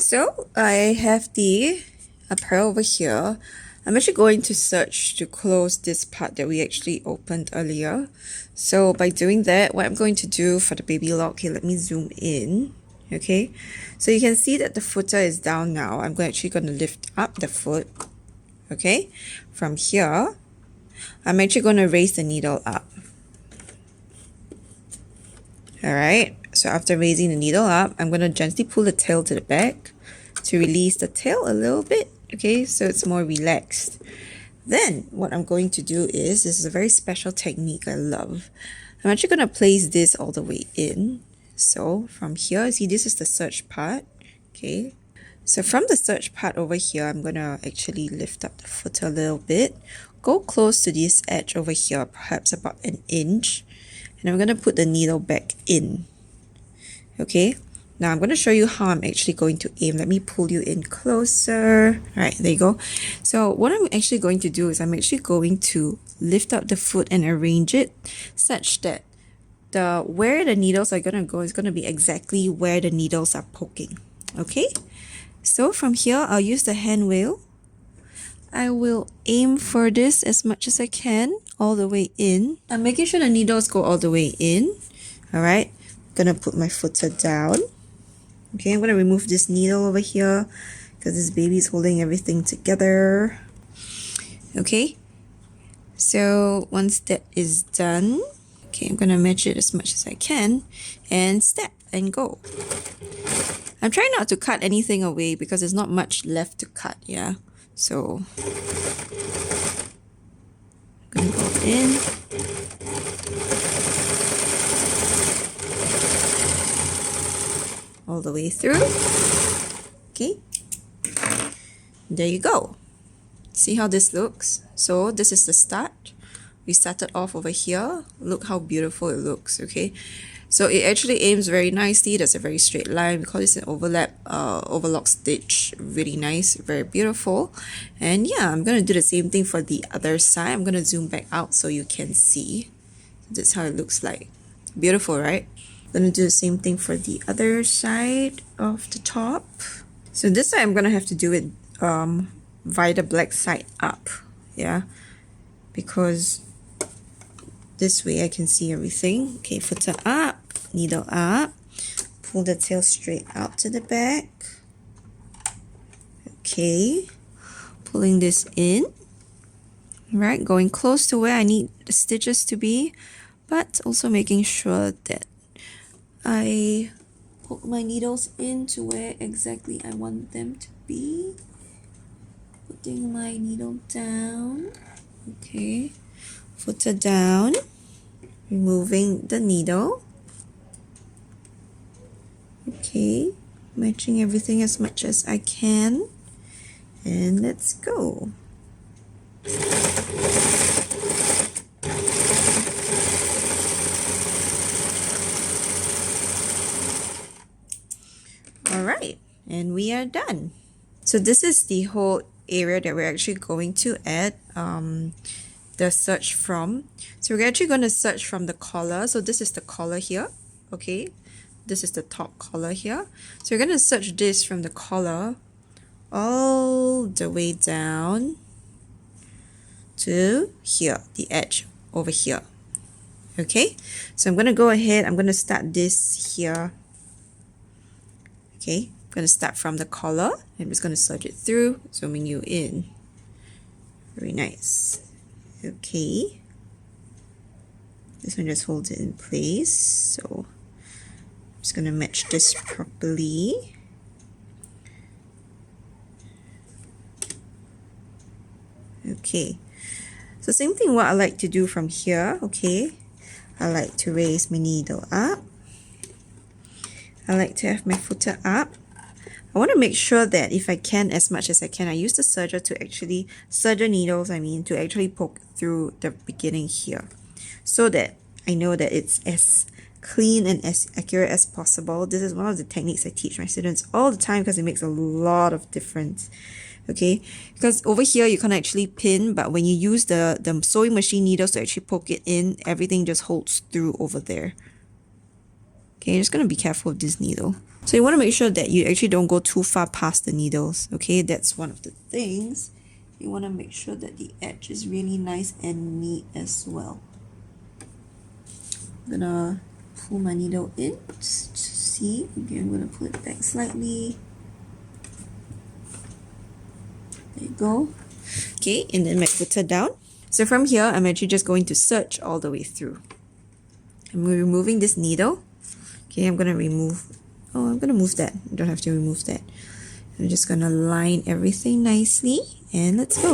So I have the apparel over here. I'm actually going to search to close this part that we actually opened earlier. So by doing that, what I'm going to do for the baby lock, okay, let me zoom in. Okay, so you can see that the footer is down now. I'm actually going to lift up the foot. Okay, from here, I'm actually going to raise the needle up. Alright, so after raising the needle up, I'm going to gently pull the tail to the back to release the tail a little bit. Okay, so it's more relaxed. Then what I'm going to do is, this is a very special technique I love. I'm actually going to place this all the way in. So from here, see, this is the serge part. Okay, so from the serge part over here, I'm going to actually lift up the foot a little bit. Go close to this edge over here, perhaps about an inch. And I'm going to put the needle back in. Okay, now I'm going to show you how I'm actually going to aim. Let me pull you in closer. All right, there you go. So what I'm actually going to do is I'm actually going to lift up the foot and arrange it such that where the needles are going to go is going to be exactly where the needles are poking. Okay, so from here, I'll use the hand wheel. I will aim for this as much as I can, all the way in. I'm making sure the needles go all the way in. All right, I'm gonna put my footer down. Okay, I'm gonna remove this needle over here because this baby is holding everything together. Okay, so once that is done, okay, I'm gonna match it as much as I can and step and go. I'm trying not to cut anything away because there's not much left to cut, yeah? So I'm gonna go in. All the way through. Okay. There you go. See how this looks? So this is the start. We started off over here. Look how beautiful it looks, okay? So it actually aims very nicely. There's a very straight line. We call this an overlock stitch. Really nice, very beautiful. And yeah, I'm gonna do the same thing for the other side. I'm gonna zoom back out so you can see. That's how it looks like. Beautiful, right? I'm gonna do the same thing for the other side of the top. So this side I'm gonna have to do it via the black side up, yeah, because this way I can see everything. Okay, footer up, needle up, pull the tail straight out to the back. Okay, pulling this in, right, going close to where I need the stitches to be, but also making sure that I poke my needles into where exactly I want them to be. Putting my needle down. Okay, footer down, removing the needle. Okay, matching everything as much as I can, and let's go. All right, and we are done. So this is the whole area that we're actually going to add the serge from. So we're actually going to serge from the collar. So this is the collar here. Okay, this is the top collar here. So we're going to serge this from the collar all the way down to here, the edge over here. Okay, so I'm going to go ahead, I'm going to start this here. Okay, I'm going to start from the collar. I'm just going to serge it through, zooming you in. Very nice. Okay, this one just holds it in place. So I'm just going to match this properly. Okay, so same thing what I like to do from here. Okay, I like to raise my needle up. I like to have my footer up. I want to make sure that if I can, as much as I can, I use the serger to actually, serger needles, to actually poke through the beginning here, so that I know that it's as clean and as accurate as possible. This is one of the techniques I teach my students all the time because it makes a lot of difference. Okay, because over here you can't actually pin, but when you use the sewing machine needles to actually poke it in, everything just holds through over there. Okay, you're just going to be careful with this needle. So you want to make sure that you actually don't go too far past the needles, okay? That's one of the things. You want to make sure that the edge is really nice and neat as well. I'm gonna pull my needle in to see. Again, I'm gonna pull it back slightly. There you go. Okay, and then my footer down. So from here, I'm actually just going to serge all the way through. I'm removing this needle. Okay, I'm gonna move that. You don't have to remove that. I'm just gonna line everything nicely and let's go.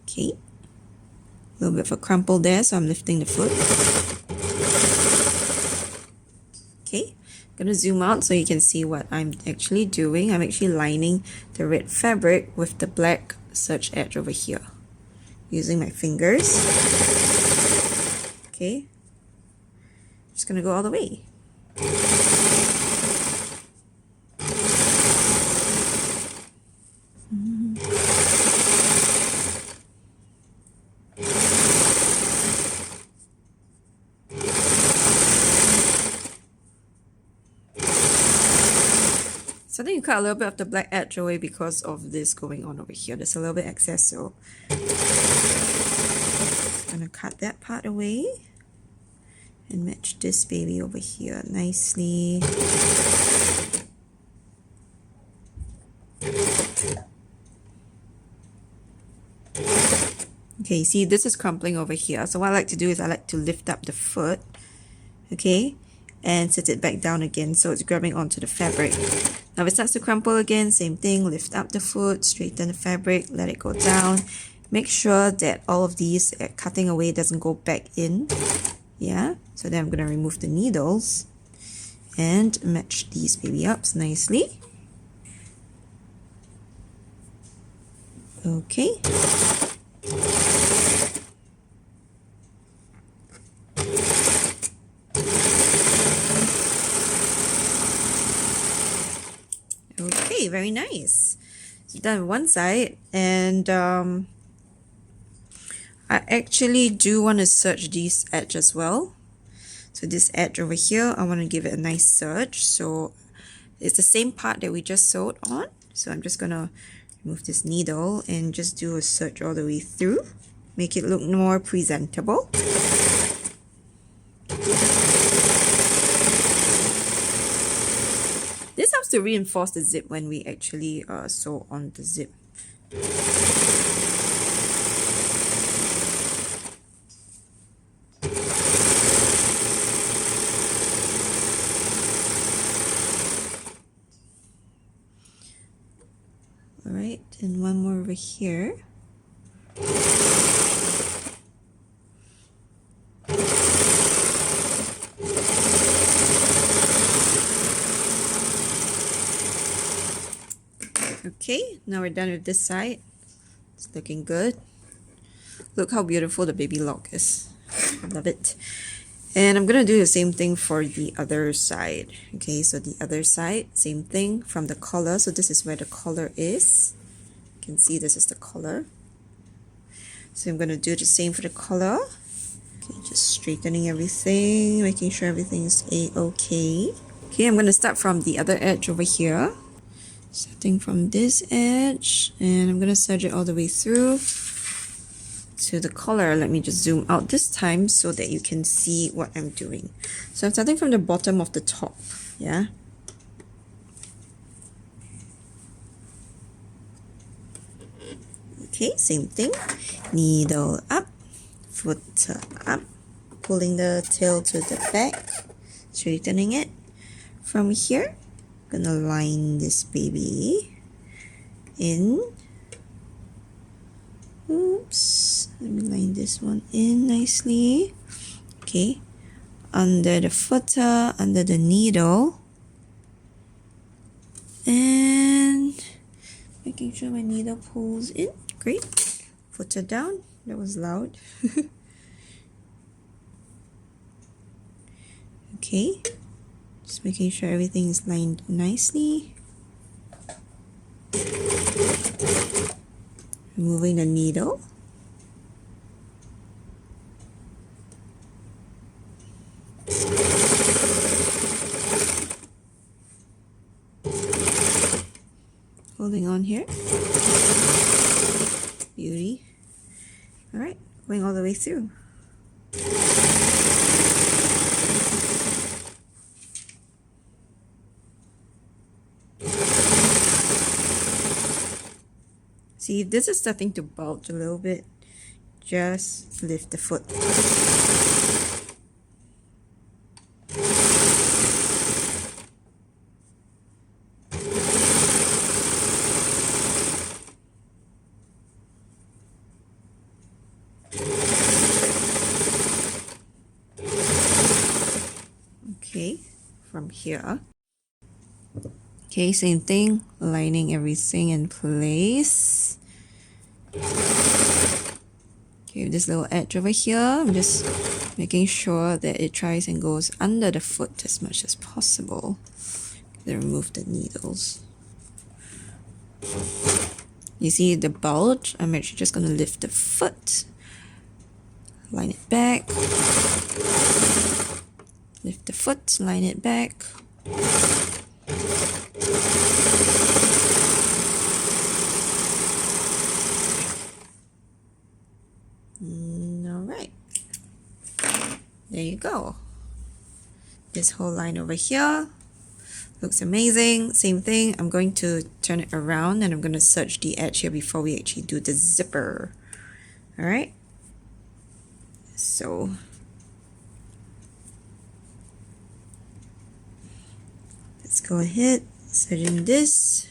Okay, a little bit of a crumple there, so I'm lifting the foot. Okay, I'm gonna zoom out so you can see what I'm actually doing. I'm actually lining the red fabric with the black serge edge over here using my fingers. Okay, just gonna go all the way. So then you cut a little bit of the black edge away because of this going on over here. There's a little bit excess, so just gonna cut that part away and match this baby over here nicely. Okay, see, this is crumpling over here. So what I like to do is I like to lift up the foot, okay, and set it back down again so it's grabbing onto the fabric. Now if it starts to crumple again, same thing, lift up the foot, straighten the fabric, let it go down. Make sure that all of these cutting away doesn't go back in. Yeah, so then I'm going to remove the needles and match these baby ups nicely. Okay. Okay, very nice. So done one side, and I actually do want to serge this edge as well. So this edge over here, I want to give it a nice serge. So it's the same part that we just sewed on. So I'm just gonna remove this needle and just do a serge all the way through. Make it look more presentable. This helps to reinforce the zip when we actually sew on the zip. Alright, and one more over here. Okay, now we're done with this side. It's looking good. Look how beautiful the baby lock is. I love it. And I'm gonna do the same thing for the other side. Okay, so the other side, same thing from the collar. So this is where the collar is. You can see this is the collar. So I'm gonna do the same for the collar. Okay, just straightening everything, making sure everything's a-okay. Okay, I'm gonna start from the other edge over here. Starting from this edge, and I'm gonna serge it all the way through to the collar. Let me just zoom out this time so that you can see what I'm doing. So I'm starting from the bottom of the top, yeah. Okay, same thing. Needle up, footer up, pulling the tail to the back, straightening it. From here, gonna line this baby in. Oops, let me line this one in nicely. Okay, under the footer, under the needle, and making sure my needle pulls in. Great. Footer down. That was loud. Okay, just making sure everything is lined nicely. Removing the needle. holding on here. Beauty. All right, going all the way through. See, if this is starting to bulge a little bit, just lift the foot. Okay, from here. Okay, same thing, aligning everything in place. Okay, this little edge over here, I'm just making sure that it tries and goes under the foot as much as possible. Then remove the needles. You see the bulge? I'm actually just going to lift the foot, line it back, lift the foot, line it back. Alright, there you go. This whole line over here looks amazing. Same thing, I'm going to turn it around and I'm going to serge the edge here before we actually do the zipper. Alright, so let's go ahead, serging this.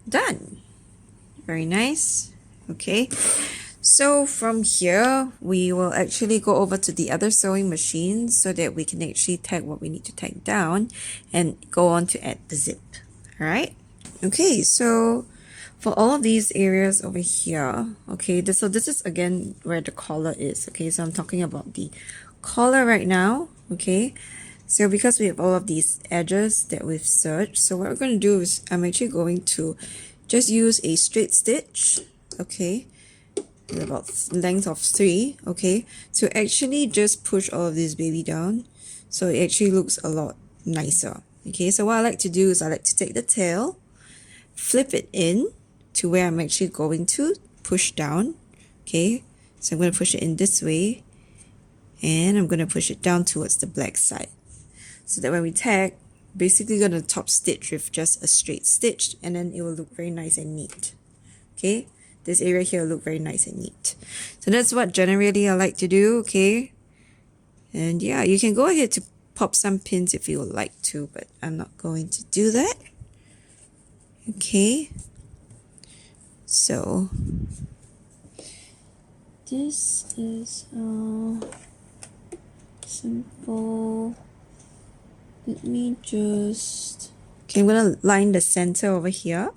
Done. Very nice. Okay, so from here we will actually go over to the other sewing machine so that we can actually tag what we need to tag down and go on to add the zip. All right, okay, so for all of these areas over here, okay, so this is again where the collar is. Okay, so I'm talking about the collar right now. Okay, so because we have all of these edges that we've serged, so what we're going to do is I'm actually going to just use a straight stitch, okay, about length of 3, okay, to actually just push all of this baby down so it actually looks a lot nicer. Okay, so what I like to do is I like to take the tail, flip it in to where I'm actually going to push down. Okay, so I'm going to push it in this way and I'm going to push it down towards the black side, so that when we tag, basically going to top stitch with just a straight stitch and then it will look very nice and neat. Okay, this area here will look very nice and neat. So that's what generally I like to do. Okay, and yeah, you can go ahead to pop some pins if you would like to, but I'm not going to do that. Okay, so this is simple. Let me just... Okay, I'm going to line the center over here,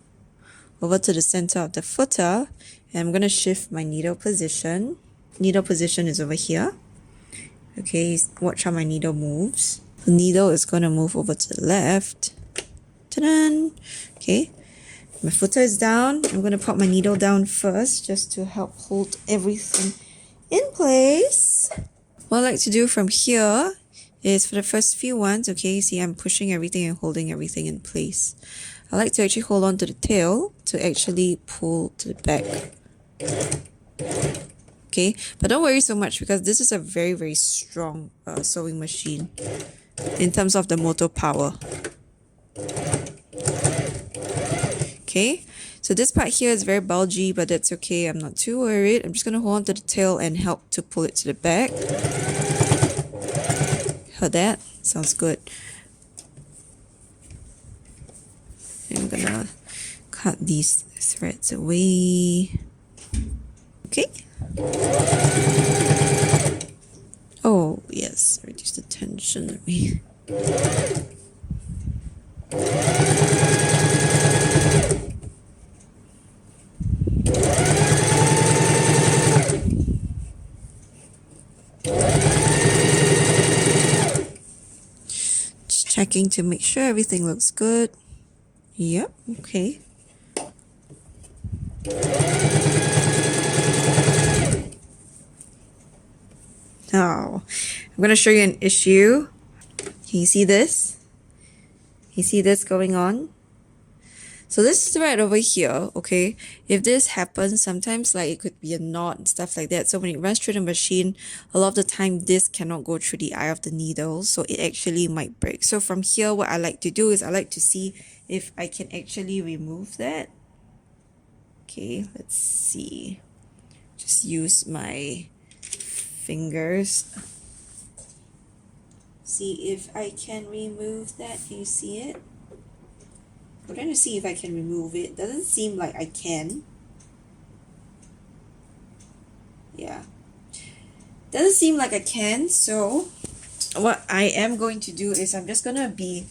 over to the center of the footer, and I'm going to shift my needle position. Needle position is over here. Okay, watch how my needle moves. The needle is going to move over to the left. Ta-da! Okay, my footer is down. I'm going to pop my needle down first just to help hold everything in place. What I like to do from here is for the first few ones, okay, see I'm pushing everything and holding everything in place. I like to actually hold on to the tail to actually pull to the back. Okay, but don't worry so much because this is a very, very strong sewing machine in terms of the motor power. Okay, so this part here is very bulgy, but that's okay. I'm not too worried. I'm just going to hold on to the tail and help to pull it to the back. Heard that? Sounds good. I'm going to cut these threads away. Okay. Oh, yes, reduce the unfortunately. Just checking to make sure everything looks good. Yep, okay. Now, I'm going to show you an issue. Can you see this? You see this going on? So this thread over here, okay, if this happens, sometimes like it could be a knot and stuff like that. So when it runs through the machine, a lot of the time this cannot go through the eye of the needle. So it actually might break. So from here, what I like to do is I like to see if I can actually remove that. Okay, let's see. Just use my fingers. See if I can remove that. Can you see it? I'm trying to see if I can remove it. Doesn't seem like I can. Yeah. Doesn't seem like I can. So what I am going to do is I'm just going to be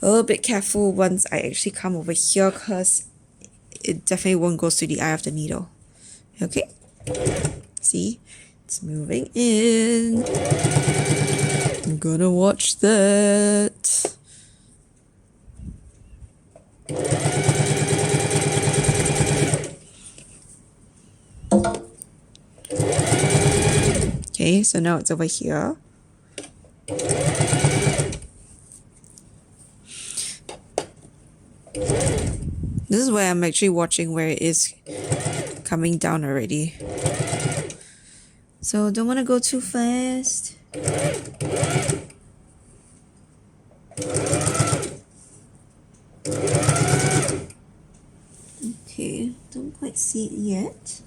a little bit careful once I actually come over here, because it definitely won't go to the eye of the needle. Okay? See? It's moving in. I'm gonna watch that. Okay, so now it's over here. This is where I'm actually watching where it is coming down already. So don't want to go too fast. Okay, don't quite see it yet.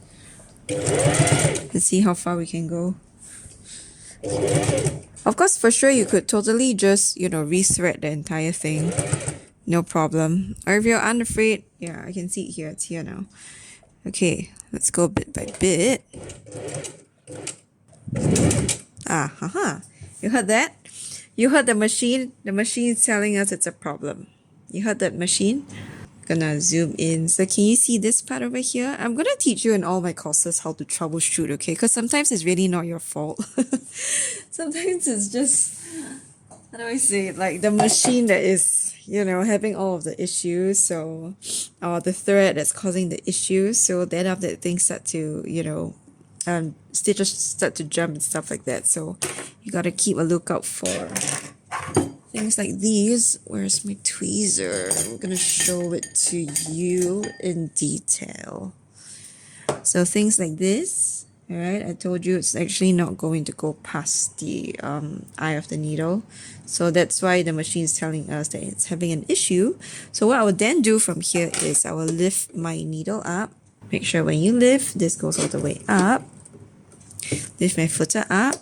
Let's see how far we can go. Of course, for sure, you could totally just, rethread the entire thing. No problem. Or if you're unafraid, yeah, I can see it here. It's here now. Okay, let's go bit by bit. Ah, haha. You heard that? You heard the machine? The machine is telling us it's a problem. You heard that machine? Gonna zoom in. So can you see this part over here? I'm gonna teach you in all my courses how to troubleshoot, okay? Because sometimes it's really not your fault. Sometimes it's just, how do I say it? Like the machine that is, having all of the issues. So, or the thread that's causing the issues. So then after that, things start to, stitches start to jump and stuff like that. So you gotta keep a lookout for things like these. Where's my tweezer? I'm gonna show it to you in detail. So things like this, all right, I told you it's actually not going to go past the eye of the needle. So that's why the machine is telling us that it's having an issue. So what I will then do from here is I will lift my needle up. Make sure when you lift, this goes all the way up. Lift my footer up.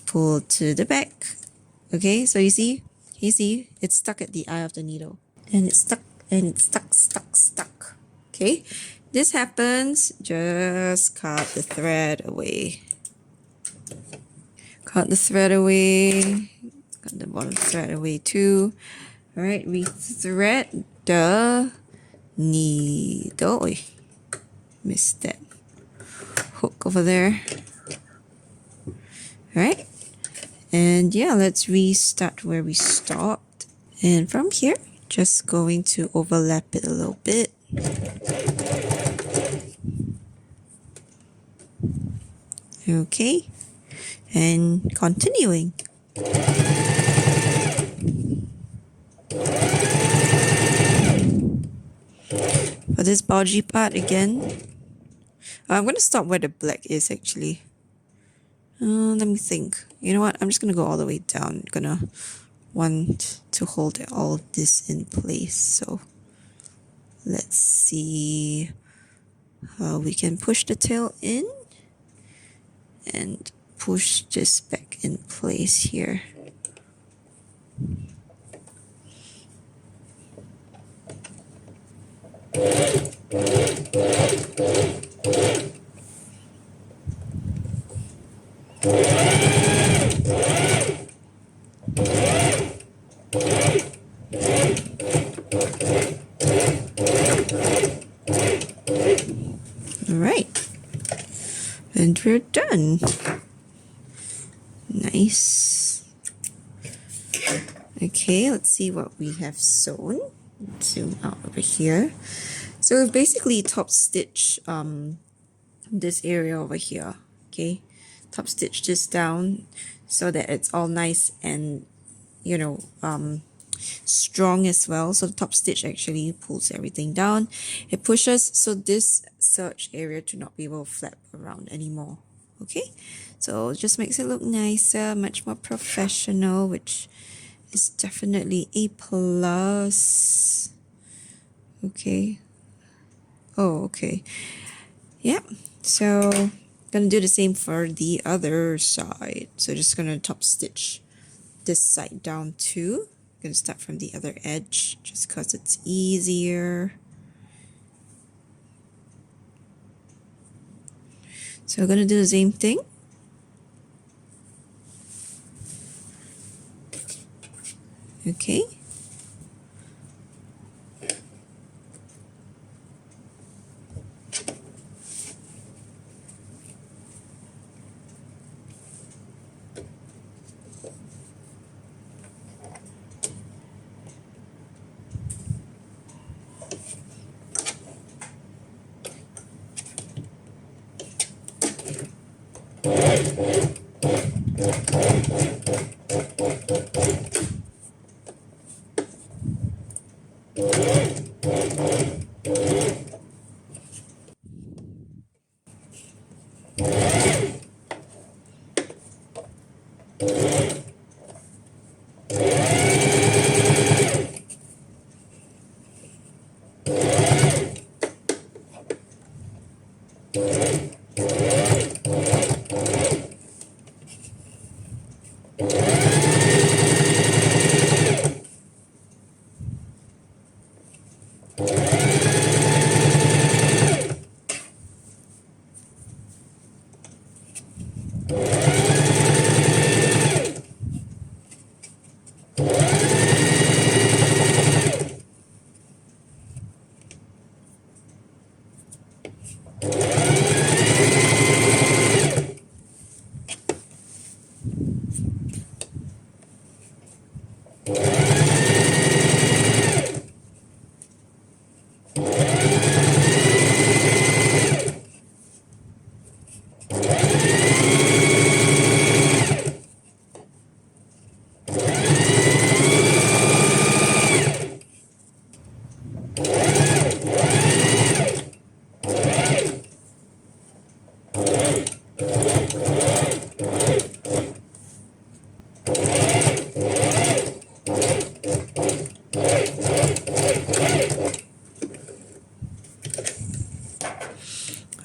Pull to the back. Okay, so you see, it's stuck at the eye of the needle. And it's stuck, and it's stuck. Okay, this happens, just cut the thread away. Cut the thread away. Cut the bottom thread away too. Alright, rethread the needle. Oy, missed that hook over there. Alright. And yeah, let's restart where we stopped. And from here, just going to overlap it a little bit. Okay. And continuing. For this bulgy part again, I'm going to stop where the black is actually. Let me think. You know what? I'm just going to go all the way down. I'm going to want to hold all this in place. So let's see how we can push the tail in and push this back in place here. And we're done. Nice. Okay, let's see what we have sewn. Zoom out over here. So we've basically top stitched this area over here. Okay, top stitch this down so that it's all nice and, you know, strong as well. So the top stitch actually pulls everything down. It pushes so this serge area to not be able to flap around anymore. Okay, so it just makes it look nicer, much more professional, which is definitely a plus. Okay. Oh, okay. Yeah. So gonna do the same for the other side. So just gonna top stitch this side down too. Gonna start from the other edge just because it's easier. So we're gonna do the same thing. Okay.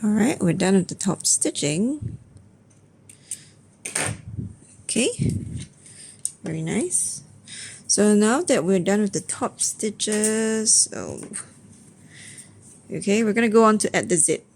Alright, we're done with the top stitching. Okay, very nice. So now that we're done with the top stitches, okay, we're gonna go on to add the zip.